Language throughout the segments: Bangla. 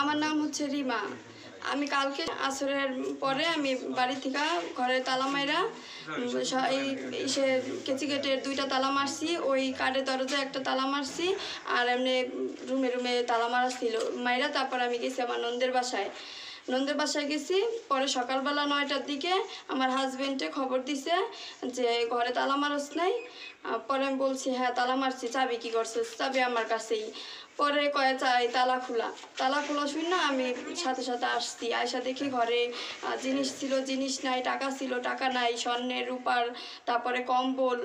আমার নাম হচ্ছে রিমা। আমি কালকে আসরের পরে আমি বাড়ি থেকে ঘরে তালা মাইরা এই সে কেচি গেটের 2টা তালা মারছি, ওই কাঠের দরজায় একটা তালা মারছি, আর এমনি রুমে রুমে তালা মারা ছিল মাইরা। তারপর আমি গেছি আমার নন্দের বাসায় গেছি। পরে সকালবেলা 9টার দিকে আমার হাজবেন্ডে খবর দিছে যে ঘরে তালা মারস নাই। পরে আমি বলছি হ্যাঁ তালা মারছি, চাবি কী করছিস? চাবি আমার কাছেই। পরে কয়ে চাই তালা খোলা শুন না, আমি সাথে সাথে আসছি। আয়সা দেখি ঘরে জিনিস ছিল, জিনিস নাই, টাকা ছিল, টাকা নাই, স্বর্ণের রূপার, তারপরে কম্বল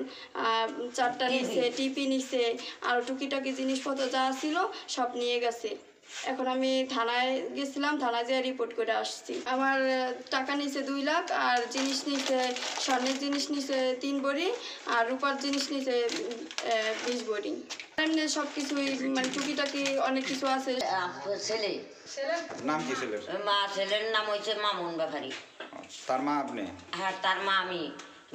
4টা নিছে, টিপি নিছে, আর টুকিটাকি জিনিসপত্র যা ছিল সব নিয়ে গেছে। এখন আমি থানায় গেছিলাম, থানায় যেয়ে রিপোর্ট করে আসছি। আমার টাকা নিছে 2 লাখ, আর জিনিস নিছে, স্বর্ণের জিনিস নিছে 3 ভরি, আর রূপার জিনিস নিছে 20 ভরি। এমনি সব কিছুই মানে টুকিটাকি অনেক কিছু আছে। ছেলে নাম কি ছেলের? ছেলের নাম হয়েছে মামুন ব্যাপারী। তার মা আপনি? হ্যাঁ, তার মা আমি।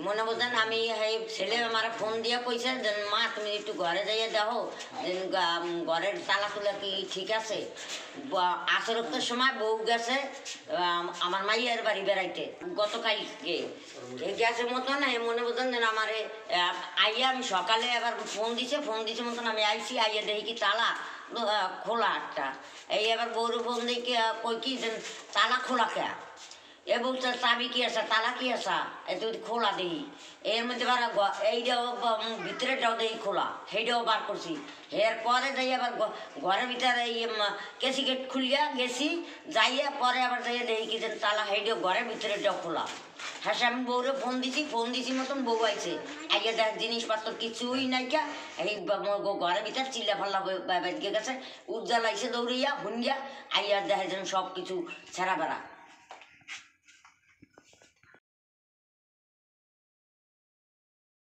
মনে বলতেন আমি এই ছেলে আমার ফোন দিয়ে কইছে যে মা তুমি একটু ঘরে যাইয়ে দেখো যে ঘরের তালা তুলা কি ঠিক আছে। আসরতের সময় বউ গেছে আমার মাইয়ার বাড়ি বেড়াইতে গতকালকে গ্যাসের মতন মনে বলতেন যে আমার আইয়া আমি সকালে আবার ফোন দিছে মতন আমি আইসি, আইয়া দেখি কি তালা খোলা একটা। এই আবার বউর ফোন দেখি কই কি তালা খোলা কে, এ বলছে চাবি কি আসা, তালা কি আসা, তুই খোলা দিই। এর মধ্যে এইটাও ভিতরেটাও দেখি খোলা, সেইটাও বার করছি। এরপরে যাই আবার ঘরের ভিতরে এই কেসি গেট খুলিয়া গেছি, যাইয়া পরে আবার যাইয়া দেখি কি তালা সেইটাও ঘরের ভিতরেটাও খোলা। হ্যাঁ, আমি বউরে ফোন দিছি মতন বউ আইছে, আইয়া দেখ জিনিসপত্র কিছুই নাইকা। এই ঘরের ভিতরে চিল্লা ফাল্লা বেঁধে গেছে, উজ্জ্বল আইসে দৌড়িয়া হুন্ডিয়া আইয়া দেখা যেন সব কিছু ছেঁড়া বেড়া।